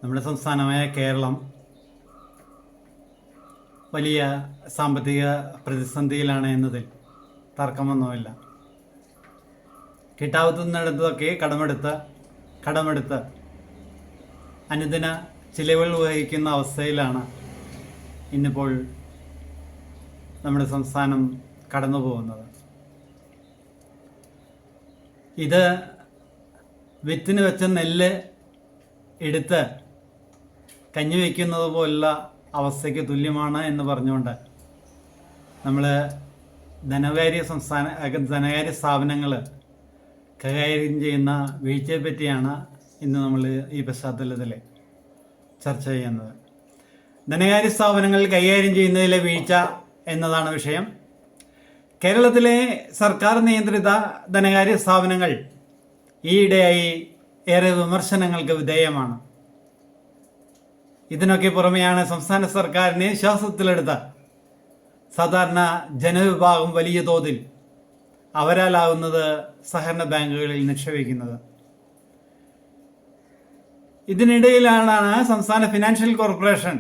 നമ്മുടെ സംസ്ഥാനമായ കേരളം വലിയ സാമ്പത്തിക പ്രതിസന്ധിയിലാണ് എന്നതിൽ തർക്കമൊന്നുമില്ല. കിട്ടാവുന്നിടത്തൊക്കെ കടമെടുത്ത് അനുദിന ചിലവുകൾ വഹിക്കുന്ന അവസ്ഥയിലാണ് ഇന്നിപ്പോൾ നമ്മുടെ സംസ്ഥാനം കടന്നു പോകുന്നത്. ഇത് വിത്തിന് വെച്ച നെല്ല് എടുത്ത് കഞ്ഞി വയ്ക്കുന്നത് പോലുള്ള അവസ്ഥയ്ക്ക് തുല്യമാണ് എന്ന് പറഞ്ഞുകൊണ്ട് നമ്മൾ ധനകാര്യ സ്ഥാപനങ്ങൾ കൈകാര്യം ചെയ്യുന്ന വീഴ്ചയെ പറ്റിയാണ് ഇന്ന് നമ്മൾ ഈ പശ്ചാത്തലത്തിൽ ചർച്ച ചെയ്യുന്നത്. ധനകാര്യ സ്ഥാപനങ്ങൾ കൈകാര്യം ചെയ്യുന്നതിലെ വീഴ്ച എന്നതാണ് വിഷയം. കേരളത്തിലെ സർക്കാർ നിയന്ത്രിത ധനകാര്യ സ്ഥാപനങ്ങൾ ഈയിടെയായി ഏറെ വിമർശനങ്ങൾക്ക് വിധേയമാണ്. ഇതിനൊക്കെ പുറമെയാണ് സംസ്ഥാന സർക്കാരിനെ വിശ്വാസത്തിലെടുത്ത സാധാരണ ജനവിഭാഗം വലിയ തോതിൽ അവരാലാവുന്നത് സഹകരണ ബാങ്കുകളിൽ നിക്ഷേപിക്കുന്നത്. ഇതിനിടയിലാണ് സംസ്ഥാന ഫിനാൻഷ്യൽ കോർപ്പറേഷൻ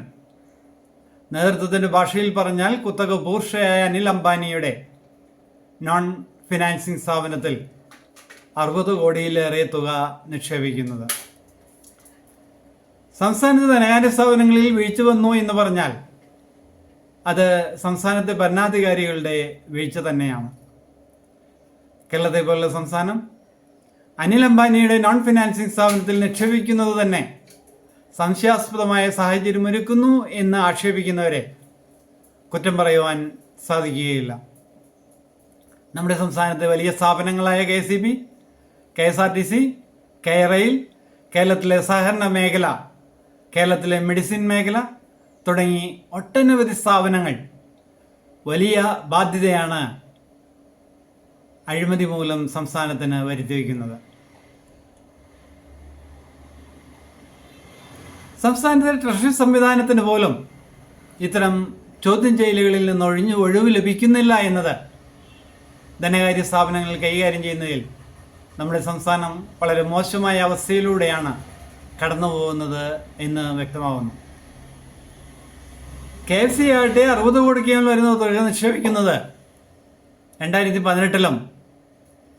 നേതൃത്വത്തിൻ്റെ ഭാഷയിൽ പറഞ്ഞാൽ കുത്തക ബൂർഷയായ അനിൽ അംബാനിയുടെ നോൺ ഫിനാൻസിങ് സ്ഥാപനത്തിൽ 60 കോടിയിലേറെ തുക നിക്ഷേപിക്കുന്നത്. സംസ്ഥാനത്തെ ധനകാര്യ സ്ഥാപനങ്ങളിൽ വീഴ്ച വന്നു എന്ന് പറഞ്ഞാൽ അത് സംസ്ഥാനത്തെ ഭരണാധികാരികളുടെ വീഴ്ച തന്നെയാണ്. കേരളത്തെ പോലുള്ള സംസ്ഥാനം അനിൽ അംബാനിയുടെ നോൺ ഫിനാൻസിങ് സ്ഥാപനത്തിൽ നിക്ഷേപിക്കുന്നത് തന്നെ സംശയാസ്പദമായ സാഹചര്യം ഒരുക്കുന്നു എന്ന് ആക്ഷേപിക്കുന്നവരെ കുറ്റം പറയുവാൻ സാധിക്കുകയില്ല. നമ്മുടെ സംസ്ഥാനത്തെ വലിയ സ്ഥാപനങ്ങളായ KCB, KSRTC, KRail, കേരളത്തിലെ സഹകരണ മേഖല, കേരളത്തിലെ മെഡിസിൻ മേഖല തുടങ്ങി ഒട്ടനവധി സ്ഥാപനങ്ങൾ വലിയ ബാധ്യതയാണ് അഴിമതി മൂലം സംസ്ഥാനത്തിന് വരുത്തിവെക്കുന്നത്. സംസ്ഥാനത്തെ ട്രഷറി സംവിധാനത്തിന് പോലും ഇത്തരം ചോദ്യം ചെയ്യലുകളിൽ നിന്ന് ഒഴിവ് ലഭിക്കുന്നില്ല എന്നത് ധനകാര്യ സ്ഥാപനങ്ങൾ കൈകാര്യം ചെയ്യുന്നതിൽ നമ്മുടെ സംസ്ഥാനം വളരെ മോശമായ അവസ്ഥയിലൂടെയാണ് കടന്നു പോകുന്നത് എന്ന് വ്യക്തമാകുന്നു. KFC ആകട്ടെ 60 കോടിക്ക് വരുന്ന തുക നിക്ഷേപിക്കുന്നത് 2018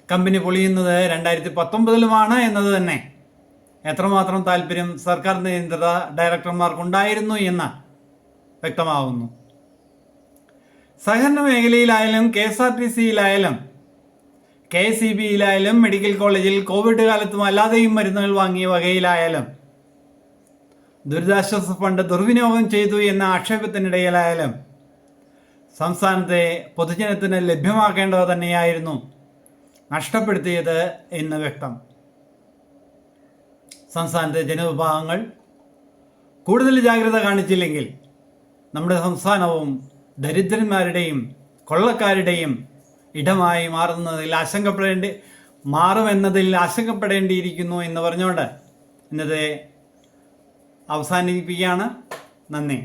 കമ്പനി പൊളിയുന്നത് 2019 എന്നത് തന്നെ എത്രമാത്രം താല്പര്യം സർക്കാർ നിയന്ത്രിത ഡയറക്ടർമാർക്കുണ്ടായിരുന്നു എന്ന് വ്യക്തമാകുന്നു. സഹകരണ മേഖലയിലായാലും KSRTCയിലായാലും KCBയിലായാലും മെഡിക്കൽ കോളേജിൽ കോവിഡ് കാലത്തും അല്ലാതെയും മരുന്നുകൾ വാങ്ങിയ വകയിലായാലും ദുരിതാശ്വാസ ഫണ്ട് ദുർവിനിയോഗം ചെയ്തു എന്ന ആക്ഷേപത്തിനിടയിലായാലും സംസ്ഥാനത്തെ പൊതുജനത്തിന് ലഭ്യമാക്കേണ്ടത് തന്നെയായിരുന്നു നഷ്ടപ്പെടുത്തിയത് എന്ന് വ്യക്തം. സംസ്ഥാനത്തെ ജനവിഭാഗങ്ങൾ കൂടുതൽ ജാഗ്രത കാണിച്ചില്ലെങ്കിൽ നമ്മുടെ സംസ്ഥാനവും ദരിദ്രന്മാരുടെയും കൊള്ളക്കാരുടെയും ഇടമായി മാറുമെന്നതിൽ ആശങ്കപ്പെടേണ്ടിയിരിക്കുന്നു എന്ന് പറഞ്ഞുകൊണ്ട് ഇന്നത്തെ അവസാനിപ്പിക്കുകയാണ്. നന്ദി.